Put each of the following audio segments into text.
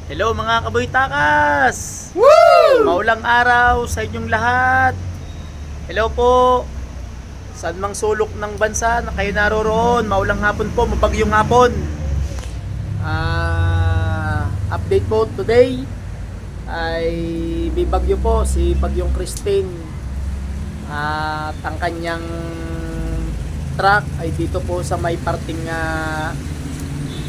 Hello mga kaboy takas! Woo! Maulang araw sa inyong lahat. Hello po. Saan mang sulok ng bansa na kayo naroroon, maulang hapon po, mabagyong hapon. Update po today ay may bagyo po, si Bagyong Christine. At ang kanyang truck ay dito po sa may parting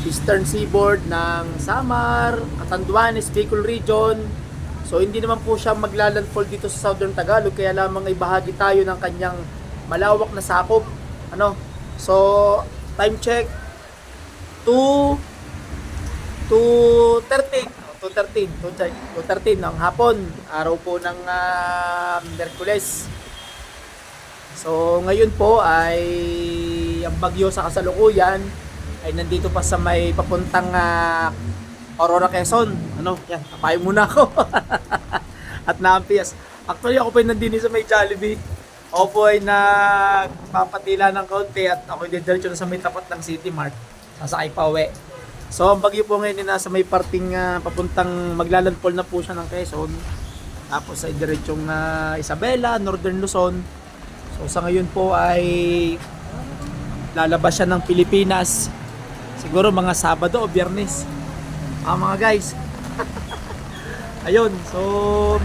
eastern seaboard ng Samar, Catanduanes, Bicol Region. So hindi naman po siya maglalandfall dito sa Southern Tagalog, kaya lamang ay bahagi tayo ng kanyang malawak na sakop. So time check 2:13 ng hapon, araw po ng Miyerkules. So ngayon po ay ang bagyo sa kasalukuyan ay nandito pa sa may papuntang Aurora, Quezon. Yan, tapayo muna ako. At naampias. Actually, ako po ay nandini sa may Jollibee. Ako po ay nagpapatila ng kaunti at ako ay diretso na sa may tapat ng City Mart. Sasakay pa uwi. So, ang bagyo po ngayon ay nasa may parting papuntang maglalandfall na po siya ng Quezon. Tapos ay diretsong Isabela, Northern Luzon. So, sa ngayon po ay lalabas siya ng Pilipinas. Siguro mga Sabado o Biyernes. Mga guys. Ayun, so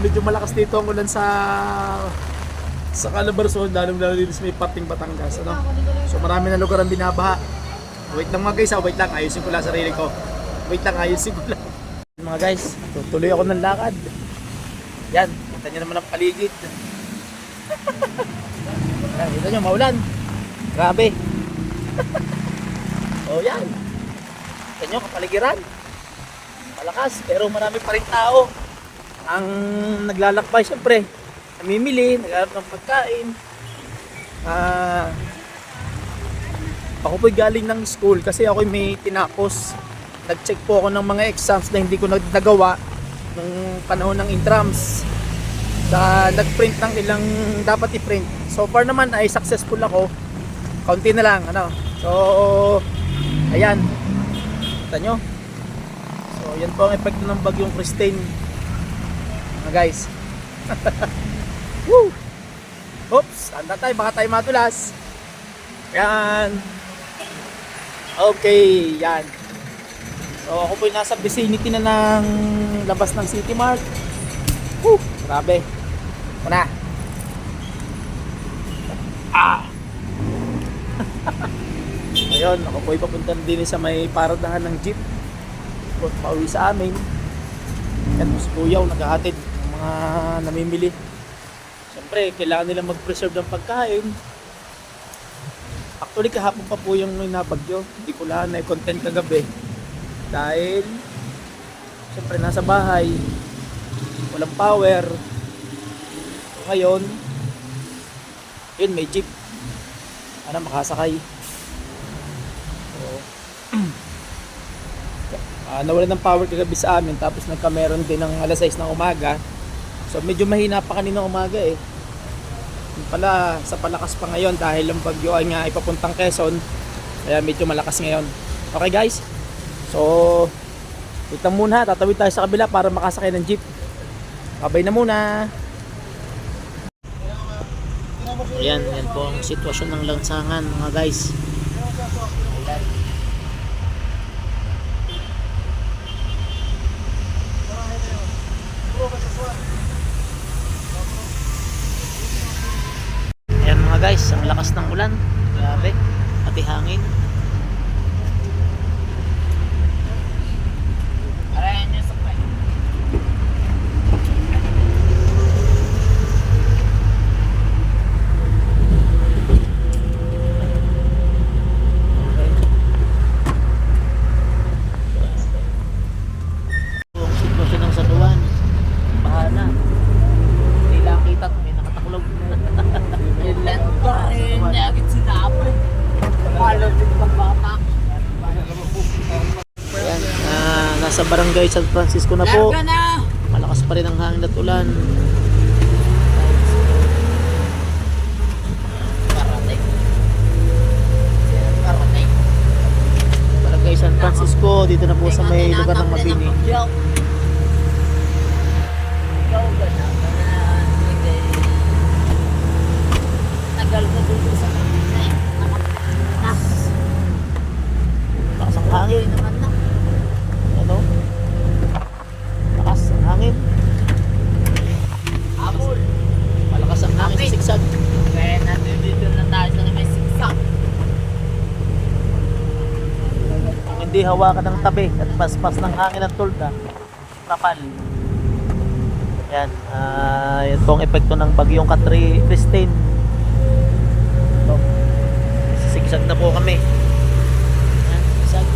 medyo malakas dito ang ulan sa Calabarzon, lalo dito sa may parting Batangas, So marami na lugar ang binabaha. Wait lang mga guys, wait lang, ayusin ko lang sarili ko. Ayusin ko lang. Mga guys, tuloy ako ng lakad. Yan, kita nyo naman ang paligid. Yan, kita nyo, maulan. Grabe. Oh yan. Kita nyo, kapaligiran. Malakas, pero marami pa rin tao ang naglalakbay, syempre. Namimili, naglalap ng pagkain. Ako po'y galing ng school kasi ako'y may tinapos. Nag-check po ako ng mga exams na hindi ko nagawa nung panahon ng intrams. Nag-print ng ilang dapat i-print. So far naman ay successful ako. Kaunti na lang, So, ayan. Kita nyo. So, yan po ang epekto ng Bagyong Christine. Mga guys. Woo! Oops! Anda tayo, baka tayo matulas. Yan. Okay, yan. So, ako po yung nasa vicinity na ng labas ng City Mart. Woo! Grabe. Una. Ayun, ako po ipapunta din sa may paradahan ng jeep. Pauwi sa amin. Yan, si Kuyaw naghahatid ng mga namimili. Siyempre, kailangan nila mag-preserve ng pagkain. Actually, kahapon pa po yung nabagyo. Hindi ko lang na-content kagabi. Dahil, siyempre, nasa bahay. Walang power. So, ngayon, yun, may jeep. Makasakay. Nawalan ng power kagabi sa amin, tapos nagkameron din ng alas 6 ng umaga. So medyo mahina pa kaninang umaga Yung pala sa palakas pa ngayon dahil ang bagyo ay nga ipapuntang Quezon, kaya medyo malakas ngayon. Okay guys, so wait lang muna, tatawid tayo sa kabila para makasakay ng jeep. Babay na muna. Ayan, yan po ang sitwasyon ng lansangan mga guys. Ayan mga guys, ang lakas ng ulan. Grabe, pati hangin. Nasa barangay San Francisco na po. Malakas pa rin ang hangin at ulan. Barangay San Francisco, dito na po sa may lugar ng Mabini. hawakan ng tabi at paspas ng hangin ng tulda, kapal. Yan, yan po ang epekto ng bagyong Christine. Ito, sisigsag na po kami. Yan, sigsag.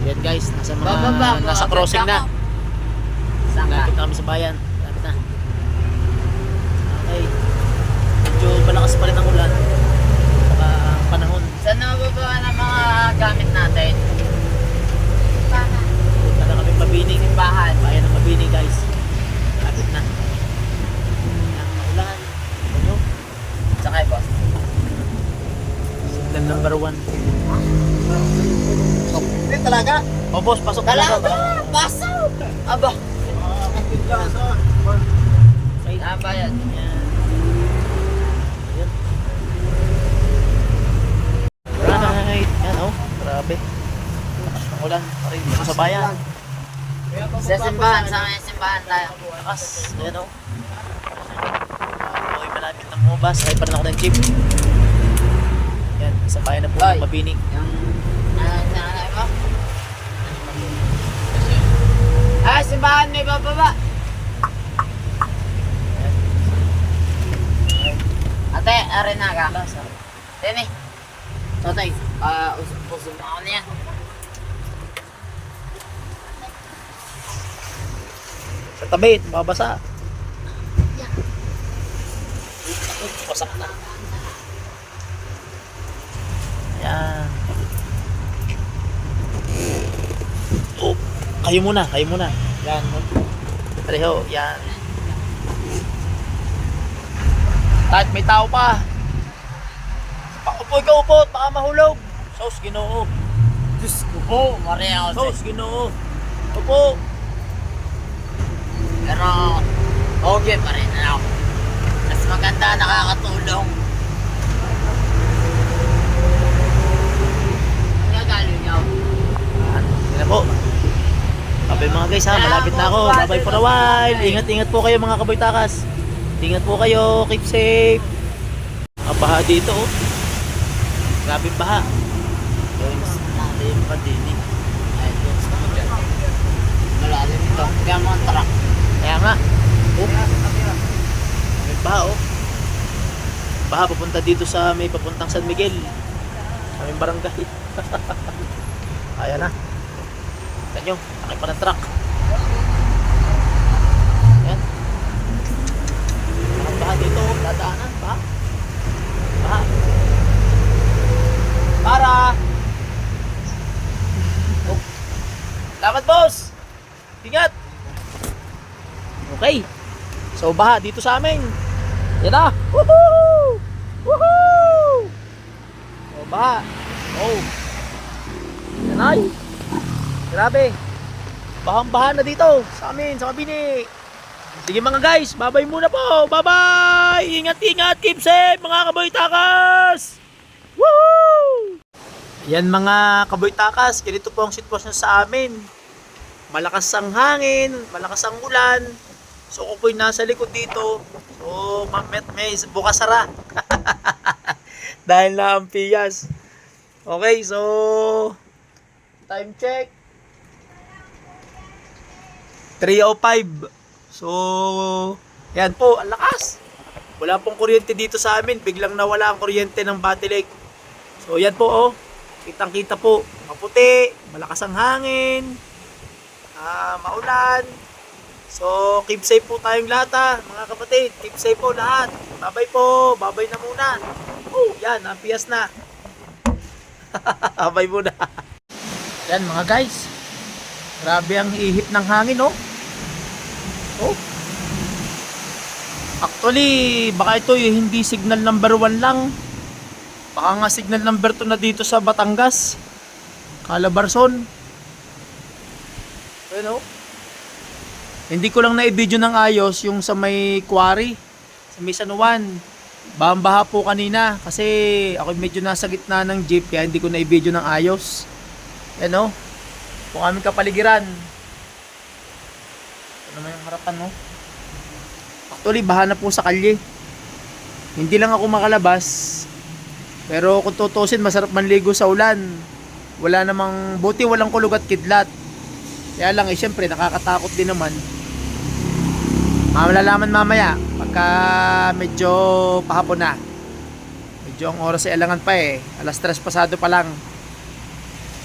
Yan guys, nasa crossing na. Lapit na kami sa bayan. Lapit na. Okay. Medyo malakas pa rin ang ulan. Saka ang panahon. Saan nababa ng mga gamit natin? Punta na kami Mabining. Simbahan. Bayan ng Mabining guys. Lapit na. Ang ulan. Ano? Sakay, boss. Signal number 1. Hindi talaga. O boss, pasok na Talaga! lang. Pasok! Aba! Okay. Aba yan. Yan. Ayan. Right. Yan oh. Grabe. Lakas ng ulan. Parin dito sa bayan. Sa simbahan. Sa may simbahan tayo. Lakas. Ayan oh. Okay, malapit ng mubas. Ay pa rin ako ng jeep. Yan. Sa bayan na po Ay. ng Mabining. Yung... mo? Ah, simbahan may bababa. Ate, arin na ka. Tene. Totoy, usap mo ako niya. Sa tabi, mababasa. Wasak na. Ayan. Oh, kayo muna. Yan. Pareho, yan. Kahit may tao pa. Upoy ka upot, baka mahulog. Sos, Ginoo. Diyos ko po, Maria ako. Sos, Ginoo. Upo. Pero, okay pa rin na ako. Mas maganda, nakakatulong. Ang gagalo niyo. Yan na po. Babay mga guys ha, malapit na ako. Babay for a while. Ingat-ingat po kayo mga kaboy takas. Ingat po kayo, keep safe. Ang baha dito oh. Grabe baha. Malalim pa din eh. Ay, Diyos na dyan. Malalim ito. Kaya mo ang truck. Kaya nga. Oh. May baha oh. Baha papunta dito sa may papuntang San Miguel. Sa may barangay. Ayan na. Tignan nyo, laki pa ng truck. Ayan. Ang baha dito, dadaanan, baha. Baha. Para! Oh. Salamat boss! Ingat! Okay. So baha dito sa amin. Yan na! Woohoo! Woohoo! Oh, baha. Oh. Yan ay. Grabe. Bahang-baha na dito sa amin, sa Mabini. Sige mga guys, bye-bye muna po. Bye-bye! Ingat-ingat, keep safe mga kaboy takas! Woohoo! Yan mga kaboy takas, ganito po ang sitwasyon sa amin. Malakas ang hangin, malakas ang ulan. So ako po'y nasa likod dito. So may bukas sara. Dahil na ang piyas. Okay, so time check. 3:05. So, yan po, ang lakas. Wala pong kuryente dito sa amin. Biglang nawala ang kuryente ng Batilik. So, yan po, oh. Kitang-kita po. Maputi, malakas ang hangin, maulan. So, keep safe po tayong lahat, ha, mga kapatid. Keep safe po lahat. Bye-bye po. Bye-bye na muna. Oh, yan, napias na. Bye muna. Yan, mga guys. Grabe ang ihip ng hangin, oh. Oh. Actually, baka ito yung hindi signal number 1 lang. Baka nga signal number 2 na dito sa Batangas. Calabarzon. Ano? Hindi ko lang na-video ng ayos yung sa may quarry. Sa may San Juan. Baha po kanina. Kasi ako medyo nasa gitna ng jeep. Kaya hindi ko na-video ng ayos. Ano? Kung aming kapaligiran. Ito naman yung harapan, no? Actually, baha na po sa kalye. Hindi lang ako makalabas. Pero kung tutusin, masarap manligo sa ulan. Wala namang, buti walang kulog at kidlat. Kaya lang, syempre, nakakatakot din naman. Malalaman mamaya, pagka medyo pahapon na. Medyo ang oras ay alangan pa eh. 3:00 pasado pa lang.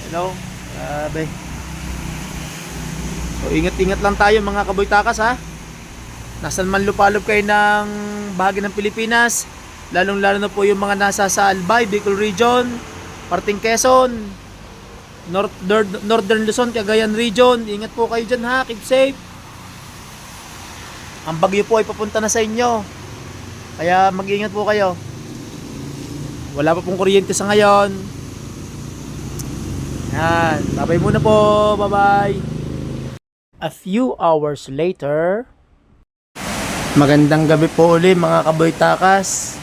Hello? Grabe. So, ingat-ingat lang tayo mga kaboy takas ha. Nasaan man lupalop kayo ng bahagi ng Pilipinas, lalong-lalo na po yung mga nasa sa Albay, Bicol Region, parting Quezon, Northern Luzon, Cagayan Region. Ingat po kayo dyan ha, keep safe. Ang bagyo po ay papunta na sa inyo, kaya mag-ingat po kayo. Wala pa pong kuryente sa ngayon. Yan, babay muna po, bye-bye. A few hours later, magandang gabi po ulit mga kaboy takas.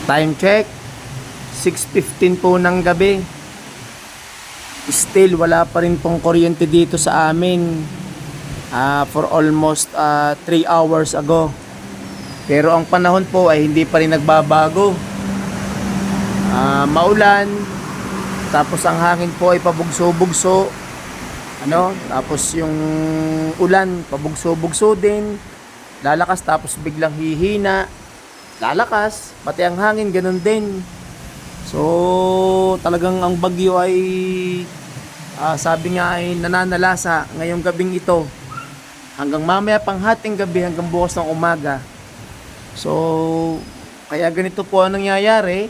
Time check 6:15 po ng gabi. Still wala pa rin pong kuryente dito sa amin for almost 3 hours ago. Pero ang panahon po ay hindi pa rin nagbabago. Maulan, tapos ang hangin po ay pabugso-bugso. Tapos yung ulan pabugso-bugso din. Lalakas tapos biglang hihina, lalakas, pati ang hangin ganun din. So talagang ang bagyo ay sabi nga ay nananalasa ngayong gabing ito hanggang mamaya pang hating gabi, hanggang bukas ng umaga. So kaya ganito po ang nangyayari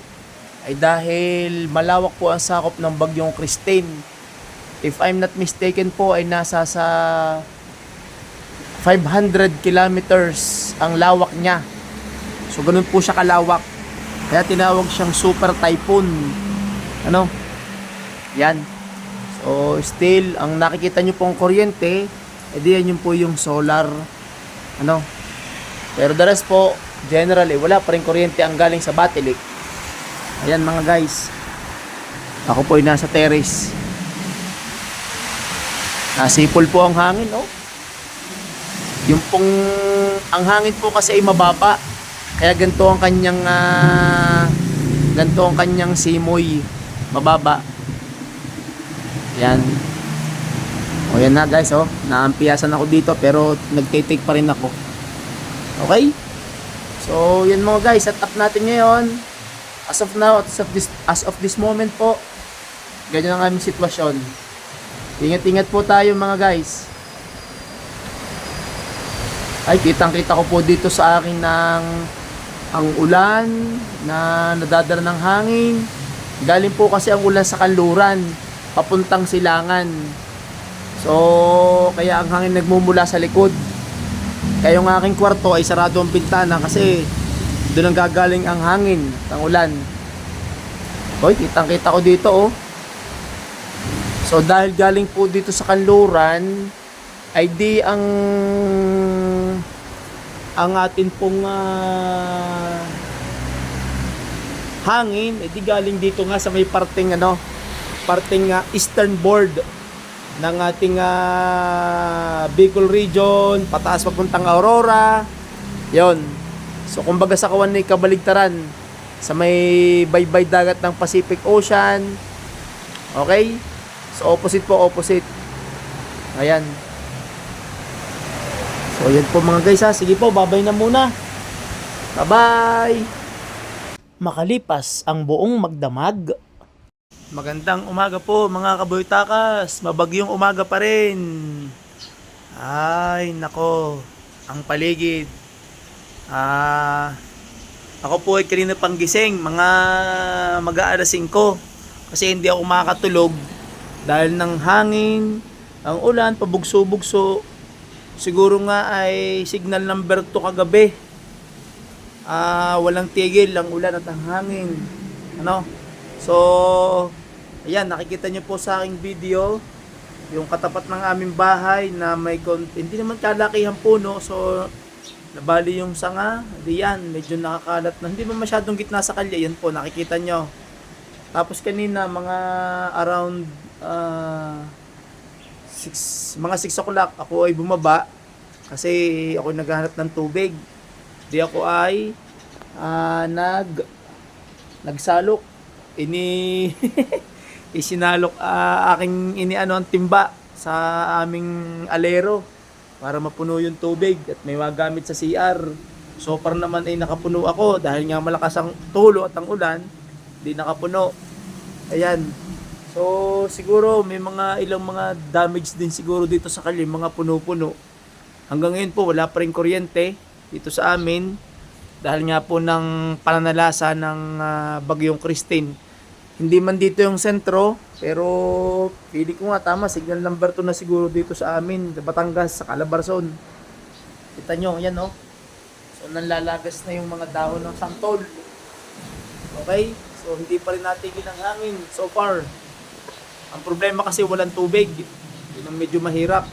ay dahil malawak po ang sakop ng bagyong Christine. If I'm not mistaken po ay nasa sa 500 kilometers ang lawak niya. So ganun po siya kalawak. Kaya tinawag siyang super typhoon. Yan. So still ang nakikita nyo pong kuryente, edi yan yun po yung solar. Pero the rest po, generally wala pa rin kuryente ang galing sa Batilik. Ayan mga guys. Ako po ay nasa terrace. Nasipol po ang hangin, Yung pong ang hangin po kasi ay mababa. Kaya ganito ang kanyang simoy, mababa. Yan. O yan na guys, naampiyasan ako dito pero nagtitake pa rin ako. Okay? So yan mga guys, set up natin ngayon. As of now, as of this moment po, ganyan ang aming sitwasyon. Ingat-ingat po tayo mga guys. Ay, kitang-kita ko po dito sa akin ng ang ulan na nadadala ng hangin. Galing po kasi ang ulan sa kanluran, papuntang Silangan. So, kaya ang hangin nagmumula sa likod. Kaya yung aking kwarto ay sarado ang bintana kasi doon ang gagaling ang hangin, ang ulan. Hoy, kitang-kita ko dito, So, dahil galing po dito sa kanluran, ay di ang atin pong hangin di galing dito nga sa may parting eastern board ng ating Bicol region, pataas papuntang Aurora. Yon. So kumbaga sa kawan ni kabaligtaran sa may baybay dagat ng Pacific Ocean. Okay? So opposite po, opposite. Ayan. So yan po mga guys ha. Sige po, babay na muna. Bye-bye. Makalipas ang buong magdamag. Magandang umaga po mga kaboy-takas. Mabagyong umaga pa rin. Ay nako, ang paligid. Ako po ay kanina pang gising, mga mag-aalas 5. Kasi hindi ako makakatulog dahil ng hangin, ang ulan, pabugso-bugso. Siguro nga ay signal number 2 kagabi. Walang tigil ang ulan at ang hangin. So, ayan, nakikita nyo po sa aking video yung katapat ng aming bahay na may hindi naman kalakihan puno. So, nabali yung sanga. Diyan, medyo nakakalat na. Hindi ba masyadong gitna sa kalye. Yan po, nakikita nyo. Tapos kanina, mga around 6 o'clock, ako ay bumaba. Kasi ako naghahanap ng tubig. Di ako ay nagsalok. Isinalok aking iniano ang timba sa aming alero para mapuno yung tubig at may magamit sa CR. So far naman ay nakapuno ako dahil nga malakas ang tulo at ang ulan, di nakapuno. Ayan. So siguro may mga ilang mga damage din siguro dito sa kali, mga puno-puno. Hanggang ngayon po wala pa rin kuryente dito sa amin dahil nga po ng pananalasa ng bagyong Christine. Hindi man dito yung sentro, pero pili ko nga tama, signal number 2 na siguro dito sa amin, sa Batangas, sa Calabarzon. Kita nyo, yan oh. So nanlalagas na yung mga dahon ng santol. Okay? So hindi pa rin natigil ang hangin so far. Ang problema kasi walang tubig. Yun ang medyo mahirap.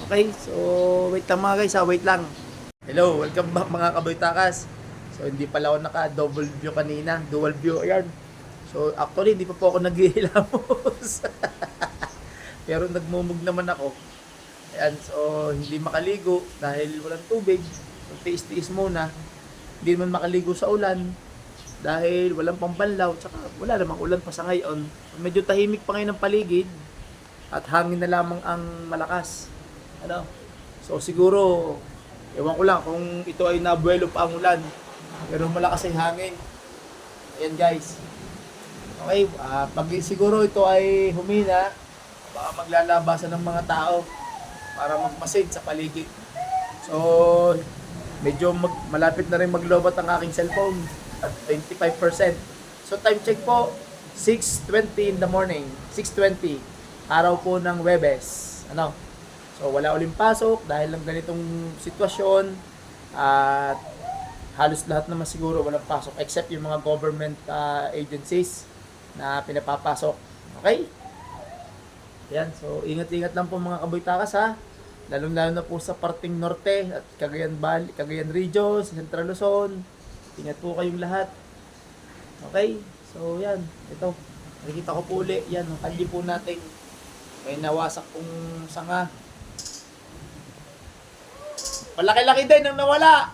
Okay? So wait lang mga guys, wait lang. Hello, welcome back mga kaboytakas. So hindi pala ako naka-double view kanina, dual view, ayan. So actually hindi pa po ako naghihilamos. Pero nagmumug naman ako. Ayan, so hindi makaligo dahil walang tubig. So tiis-tiis muna. Hindi naman makaligo sa ulan dahil walang pambanlaw, tsaka wala namang ulan pa sa ngayon. Medyo tahimik pa ngayon ang paligid at hangin na lamang ang malakas. Ano? So siguro, ewan ko lang kung ito ay nabuelo pa ang ulan. Pero malakas ang hangin. Ayan guys. Okay, pag siguro ito ay humina, baka maglalabasan ng mga tao para magmasid sa paligid. So, medyo malapit na rin maglobat ang aking cellphone at 25%. So, time check po, 6:20 in the morning. 6:20. Araw po ng Webes. Ano? So, wala uling pasok dahil ng ganitong sitwasyon at halos lahat naman siguro walang pasok except yung mga government agencies na pinapapasok. Okay? Yan. So, ingat-ingat lang po mga kaboytakas ha. Lalong-lalo na po sa parting norte at Cagayan Region, Central Luzon. Ingat po kayong lahat. Okay? So, yan. Ito. Nakikita ko po uli. Yan. Ang kalye po natin. May nawasak pong sanga. Malaki-laki din ang nawala.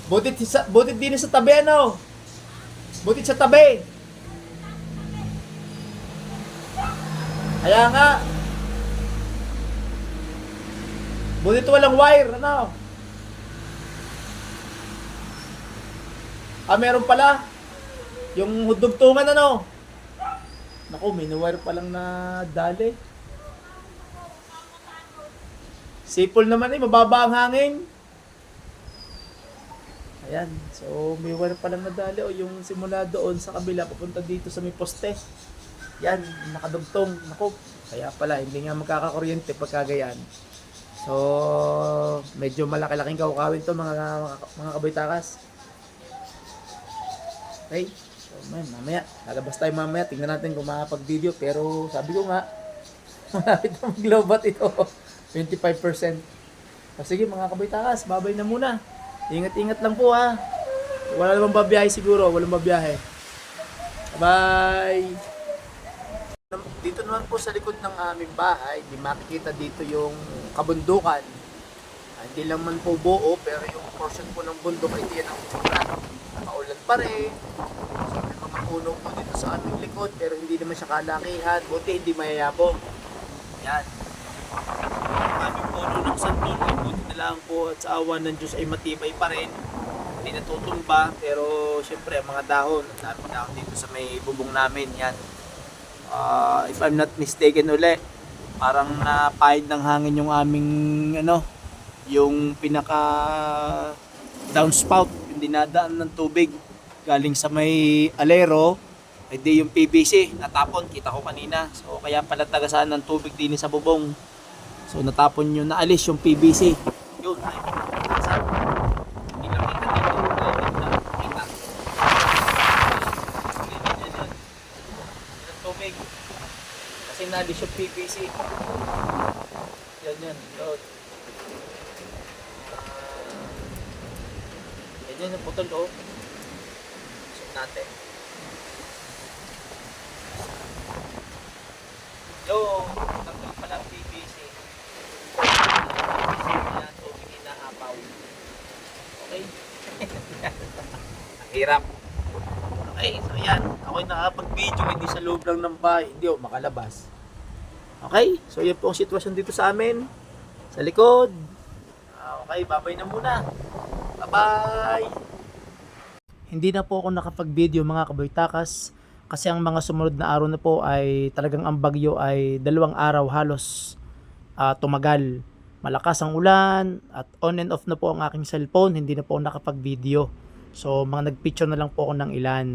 Butit din sa tabi ano. Butit sa tabi. Kaya nga. Butit walang wire ano. Meron pala. Yung hudugtungan ano. Naku, may wire pa lang na dali. Sipol naman mababa ang hangin. Ayan, so may wire pa lang nadali o yung simula doon sa kabila papunta dito sa may poste. Yan, nakadugtong. Naku, kaya pala hindi nga magkakakuryente pagkagayan. So, medyo malaki-laking kawkawin to mga kaboytakas. Okay, so mamaya, lalabas tayo mamaya. Tingnan natin kung makapag-video. Pero sabi ko nga, malapit na maglobat ito. 25%. O sige mga kaboytakas, babay na muna. Ingat-ingat lang po ha. Wala namang babiyahe siguro, walang babiyahe. Bye! Dito naman po sa likod ng aming bahay, di makikita dito yung kabundukan. Hindi lang man po buo, pero yung portion po ng bundok ay diyan ang tsura. Maulan pa rin. So may mga puno po dito sa aming likod, pero hindi naman siya kalakihan. Buti hindi mayayabong. Yan. Aming puno ng santol, ay buti na lang po at sa awan ng Diyos ay matibay pa rin. Hindi natutumba, pero syempre mga dahon, ang daming dahon dito sa may bubong namin. Yan. If I'm not mistaken uli, parang napahid ng hangin yung aming yung pinaka downspout, yung dinadaan ng tubig galing sa may alero, ay di yung PVC natapon, kita ko kanina. So kaya pala tagasaan ng tubig din sa bubong. So natapon yung naalis yung PVC. Yun, ay pinakatasan. Hindi lang kita dito. Kita. Yung tubig. Kasi naalis yung PVC. Yan. Yun. Yan yung putol ko. Suot natin. Yo. Hello, tanggal pala ang PVC. Ayan, tubig inaapaw. Okay? Ang hirap. Okay, so yan. Ako'y nakapag-video, hindi sa loob lang ng bahay. Hindi ako makalabas. Okay, so yun po ang sitwasyon dito sa amin. Sa likod. Okay, babay na muna. Bye-bye! Hindi na po ako nakapag-video mga kaboytakas kasi ang mga sumunod na araw na po ay talagang ang bagyo ay 2 araw halos tumagal. Malakas ang ulan at on and off na po ang aking cellphone, hindi na po ako nakapag-video. So mga nag-picture na lang po ako ng ilan.